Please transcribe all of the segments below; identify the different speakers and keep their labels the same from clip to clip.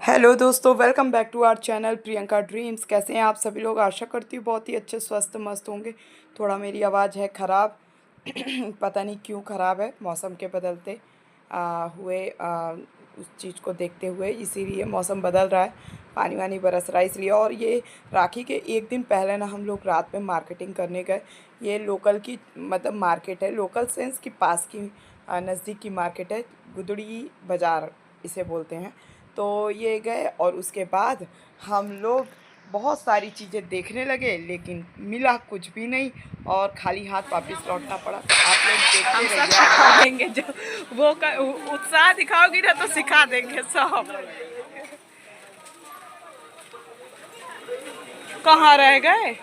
Speaker 1: Hello दोस्तों, welcome back to our channel Priyanka dreams. कैसे हैं आप सभी लोग? आशा करती हूँ बहुत ही अच्छे स्वस्थ मस्त होंगे। थोड़ा मेरी आवाज़ है ख़राब पता नहीं क्यों ख़राब है, मौसम के बदलते हुए उस चीज़ को देखते हुए, इसीलिए मौसम बदल रहा है, पानी वानी बरस रहा है इसलिए। और ये राखी के एक दिन पहले ना हम लोग रात में मार्केटिंग करने गए। ये लोकल की मतलब मार्केट है, लोकल सेंस की पास की नज़दीक की मार्केट है, गुदड़ी बाज़ार इसे बोलते हैं। तो ये गए और उसके बाद हम लोग बहुत सारी चीज़ें देखने लगे, लेकिन मिला कुछ भी नहीं और खाली हाथ वापस लौटना पड़ा। तो आप लोग देखते रहिए, सिखा देंगे जो वो उत्साह दिखाओगी ना तो सिखा देंगे सब। कहाँ रह गए?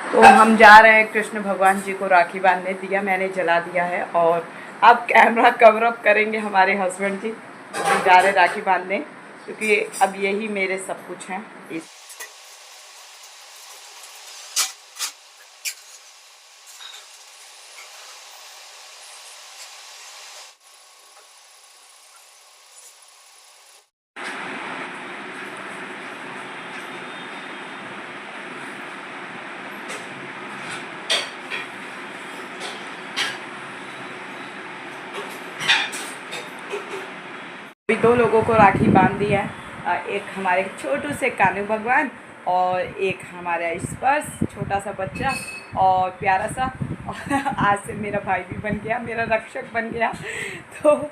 Speaker 1: तो हम जा रहे हैं कृष्ण भगवान जी को राखी बांधने। दिया मैंने जला दिया है और अब कैमरा कवर अप करेंगे हमारे हस्बैंड जी। हम जा रहे हैं राखी बांधने क्योंकि अब यही मेरे सब कुछ हैं। अभी दो लोगों को राखी बांध दी है, एक हमारे छोटू से कान्हू भगवान और एक हमारा स्पर्श छोटा सा बच्चा और प्यारा सा। और आज से मेरा भाई भी बन गया, मेरा रक्षक बन गया। तो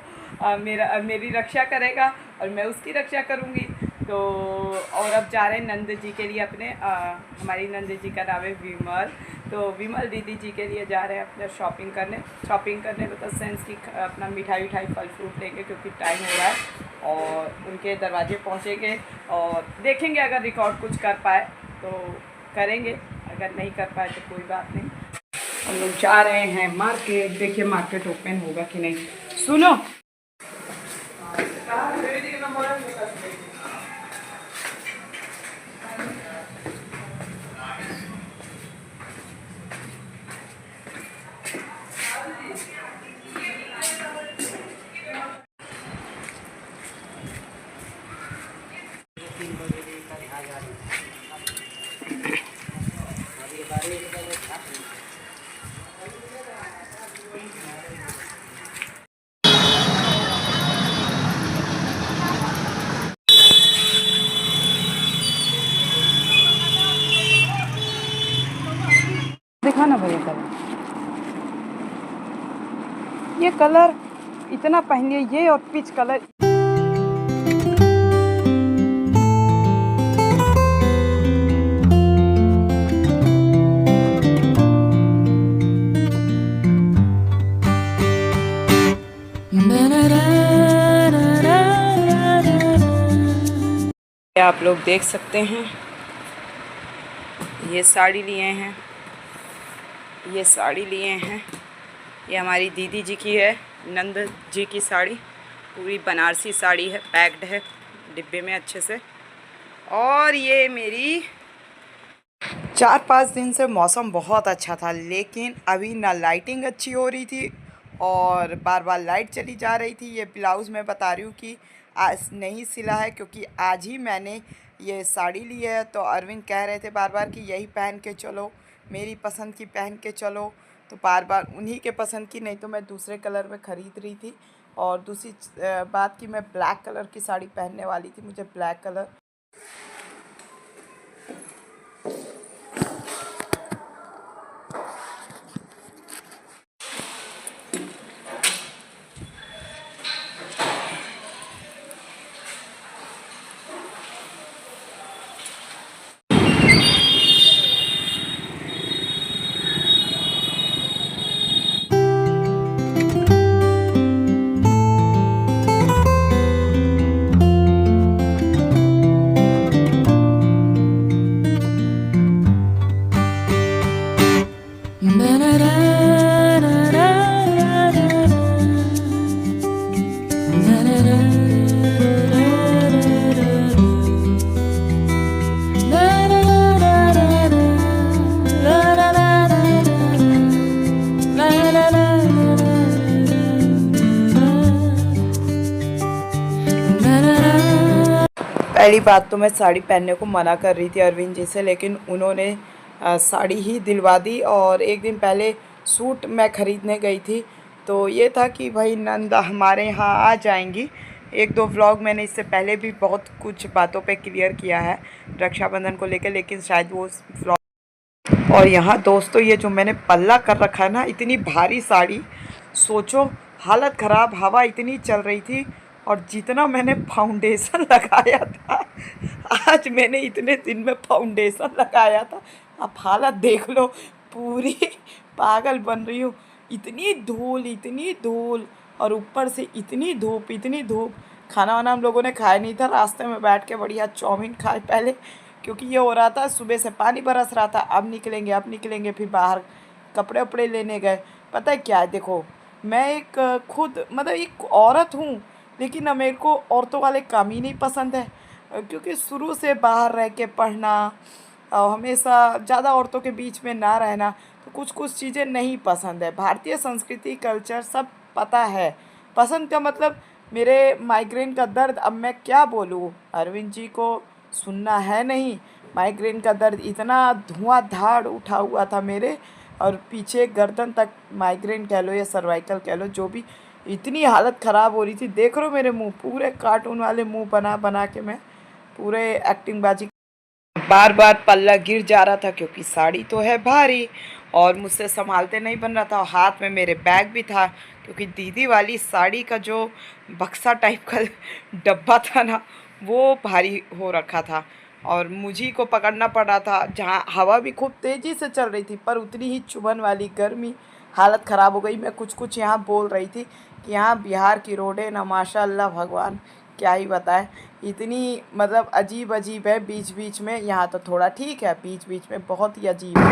Speaker 1: मेरी रक्षा करेगा और मैं उसकी रक्षा करूँगी। तो और अब जा रहे हैं नंद जी के लिए अपने हमारी नंद जी का नाम है विमल। तो विमल दीदी जी के लिए जा रहे हैं अपने शॉपिंग करने मतलब सेंस की अपना मिठाई फल फ्रूट लेंगे क्योंकि टाइम हो रहा है। और उनके दरवाजे पहुँचेंगे और देखेंगे, अगर रिकॉर्ड कुछ कर पाए तो करेंगे, अगर नहीं कर पाए तो कोई बात नहीं। हम लोग जा रहे हैं मार्केट। देखिए मार्केट ओपन होगा कि नहीं। सुनो, दिखा ना भैया कलर, ये कलर इतना पहनिए, ये और पीच कलर। आप लोग देख सकते हैं ये साड़ी लिए हैं, ये हमारी दीदी जी की है, नंद जी की साड़ी। पूरी बनारसी साड़ी है, पैक्ड है डिब्बे में अच्छे से। और ये मेरी 4-5 दिन से मौसम बहुत अच्छा था, लेकिन अभी ना लाइटिंग अच्छी हो रही थी और बार बार लाइट चली जा रही थी। ये ब्लाउज़ मैं बता रही हूँ कि आज नहीं सिला है क्योंकि आज ही मैंने ये साड़ी ली है। तो अरविंद कह रहे थे बार बार कि यही पहन के चलो, मेरी पसंद की पहन के चलो। तो बार बार उन्हीं के पसंद की, नहीं तो मैं दूसरे कलर में ख़रीद रही थी। और दूसरी बात कि मैं ब्लैक कलर की साड़ी पहनने वाली थी, मुझे ब्लैक कलर पहली बात तो मैं साड़ी पहनने को मना कर रही थी अरविंद जी से, लेकिन उन्होंने साड़ी ही दिलवा दी। और एक दिन पहले सूट मैं ख़रीदने गई थी, तो ये था कि भाई नंदा हमारे यहाँ आ जाएंगी। एक दो व्लॉग मैंने इससे पहले भी बहुत कुछ बातों पे क्लियर किया है रक्षाबंधन को लेकर, लेकिन शायद वो व्लॉग। और यहाँ दोस्तों ये जो मैंने पल्ला कर रखा है ना, इतनी भारी साड़ी, सोचो हालत ख़राब, हवा इतनी चल रही थी। और जितना मैंने फाउंडेशन लगाया था, आज मैंने इतने दिन में फाउंडेशन लगाया था, अब हालत देख लो, पूरी पागल बन रही हूँ। इतनी धूल, इतनी धूल, और ऊपर से इतनी धूप, इतनी धूप। खाना वाना हम लोगों ने खाया नहीं था, रास्ते में बैठ के बढ़िया चाउमीन खाए पहले, क्योंकि ये हो रहा था सुबह से पानी बरस रहा था, अब निकलेंगे अब निकलेंगे। फिर बाहर कपड़े वपड़े लेने गए। पता है क्या है, देखो मैं एक खुद मतलब एक औरत हूँ, लेकिन अब मेरे को औरतों वाले काम ही नहीं पसंद है, क्योंकि शुरू से बाहर रह के पढ़ना और हमेशा ज़्यादा औरतों के बीच में ना रहना, तो कुछ कुछ चीज़ें नहीं पसंद है। भारतीय संस्कृति कल्चर सब पता है, पसंद का मतलब मेरे माइग्रेन का दर्द अब मैं क्या बोलूँ, अरविंद जी को सुनना है नहीं। माइग्रेन का दर्द इतना धुआंधार उठा हुआ था मेरे, और पीछे गर्दन तक माइग्रेन कह लो या सर्वाइकल कह लो, जो भी, इतनी हालत ख़राब हो रही थी। देख रहे हो मेरे मुंह, पूरे कार्टून वाले मुंह बना बना के मैं पूरे एक्टिंग बाजी, बार बार पल्ला गिर जा रहा था, क्योंकि साड़ी तो है भारी और मुझसे संभालते नहीं बन रहा था। और हाथ में मेरे बैग भी था, क्योंकि दीदी वाली साड़ी का जो बक्सा टाइप का डब्बा था ना, वो भारी हो रखा था और मुझी को पकड़ना पड़ रहा था। जहाँ हवा भी खूब तेज़ी से चल रही थी, पर उतनी ही चुभन वाली गर्मी, हालत ख़राब हो गई। मैं कुछ कुछ यहाँ बोल रही थी कि यहाँ बिहार की रोडें ना माशाल्लाह, भगवान क्या ही बताएं, इतनी मतलब अजीब अजीब है। बीच बीच में यहाँ तो थोड़ा ठीक है, बीच बीच में बहुत ही अजीब है।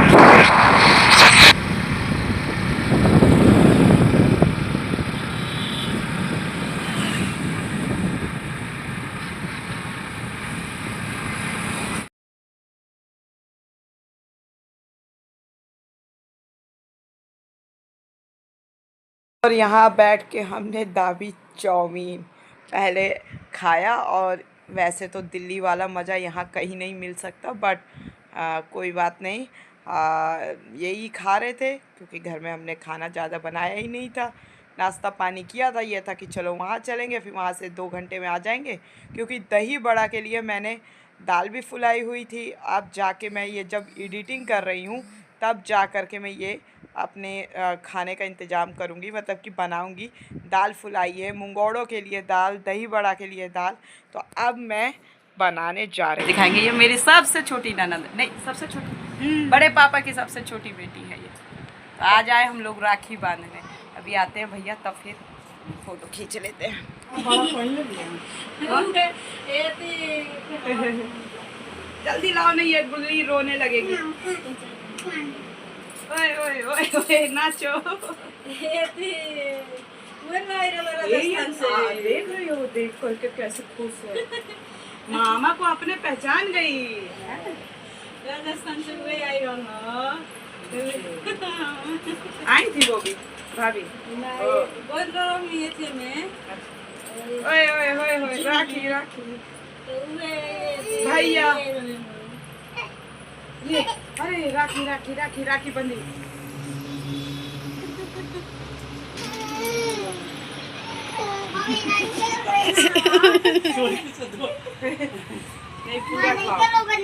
Speaker 1: और यहाँ बैठ के हमने दाबी चाउमीन पहले खाया। और वैसे तो दिल्ली वाला मज़ा यहाँ कहीं नहीं मिल सकता, बट कोई बात नहीं, यही खा रहे थे, क्योंकि घर में हमने खाना ज़्यादा बनाया ही नहीं था। नाश्ता पानी किया था, ये था कि चलो वहाँ चलेंगे, फिर वहाँ से 2 घंटे में आ जाएंगे, क्योंकि दही बड़ा के लिए मैंने दाल भी फुलाई हुई थी। अब जाके मैं ये जब एडिटिंग कर रही हूँ, तब जा कर के मैं ये अपने खाने का इंतज़ाम करूँगी, मतलब कि बनाऊँगी। दाल फुलाई है, मुंगौड़ों के लिए दाल, दही बड़ा के लिए दाल, तो अब मैं बनाने जा रही हूँ। दिखाएंगे, ये मेरी सबसे छोटी ननद, नहीं सबसे छोटी, बड़े पापा की सबसे छोटी बेटी है ये। तो आज आए हम लोग राखी बांधने, अभी आते हैं भैया, तब फिर फ़ोटो खींच लेते हैं। जल्दी लाओ, नहीं ये गुल्ली रोने लगेगी। ओए ओए ओए ओए नाचो। देख रही हो, देख करके कैसे खुश है। मामा को अपने पहचान गई। राजस्थान से हुए आई हो ना, आई थी वो भी भाभी, बहुत गरम ये थे मैं। ओए ओए ओए ओए, राखी राखी भैया, ये अरे राखी राखी राखी राखी बंदी।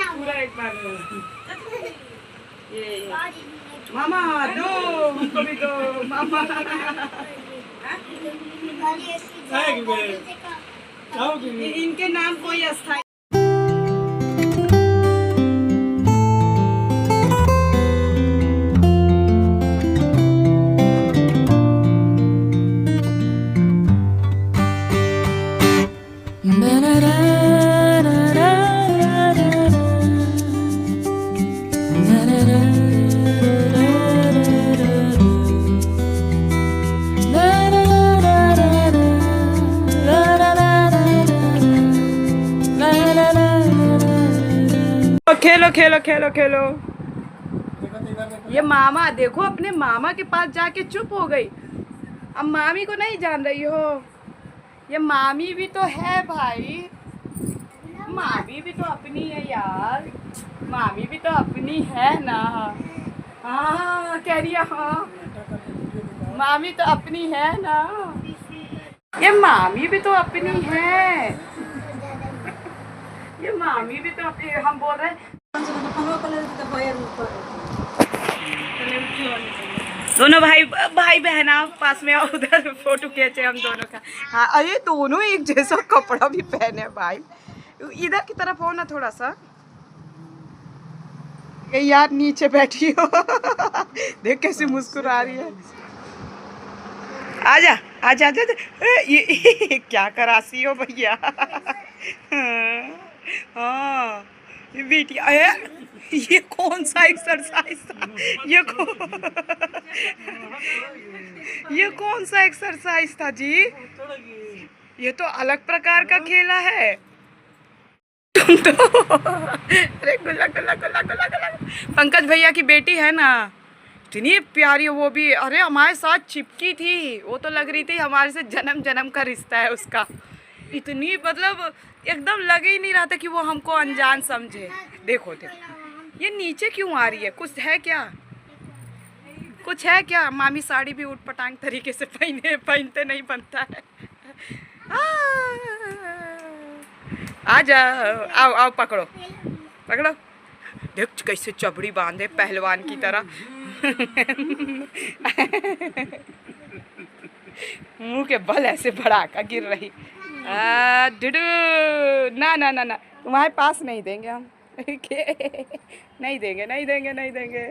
Speaker 1: पूरा एक बार ये मामा दो, हमको भी दो मामा। इनके नाम कोई अस्थाई खेलो खेलो खेलो खेलो। ये मामा देखो, अपने मामा के पास जाके चुप हो गई। अब मामी को नहीं जान रही हो, ये मामी भी तो है भाई, मामी भी तो अपनी है यार, मामी भी तो अपनी है ना। हाँ कह रही है, हाँ मामी तो अपनी है ना, ये मामी भी तो अपनी है, ये मामी भी तो अपनी, हम बोल रहे हैं दोनों भाई भाई बहना पास में आओ, उधर फोटो खींचे हम दोनों का। हाँ अरे दोनों एक जैसा कपड़ा भी पहने भाई, इधर की तरफ हो ना थोड़ा सा, ये यार नीचे बैठी हो देख कैसे मुस्कुरा रही है। आजा आजा आजा, ये क्या करासी हो भैया हाँ ये बेटी आया, ये कौन सा एक्सरसाइज था, ये कौन सा एक्सरसाइज था जी, ये तो अलग प्रकार का खेला है। तुम तो अरे गुल्ला गुल्ला गुल्ला गुल्ला गुल्ला, पंकज भैया की बेटी है ना, इतनी प्यारी वो भी, अरे हमारे साथ चिपकी थी, वो तो लग रही थी हमारे से जन्म जन्म का रिश्ता है उसका, इतनी मतलब एकदम लग ही नहीं रहा था कि वो हमको अनजान समझे। देखो देखो ये नीचे क्यों आ रही है, कुछ है क्या, कुछ है क्या, मामी साड़ी भी उठ पटांग तरीके से पहनते नहीं बनता है। आ जाओ, आओ आओ पकड़ो पकड़ो, देख कैसे चबड़ी बांधे पहलवान की तरह मुंह के बल ऐसे भड़ाका गिर रही। डिडू ना ना ना ना, तुम्हारे पास नहीं देंगे हम नहीं देंगे नहीं देंगे नहीं देंगे।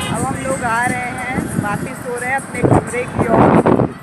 Speaker 1: अब हम लोग आ रहे हैं, वापिस हो रहे हैं अपने कमरे की ओर।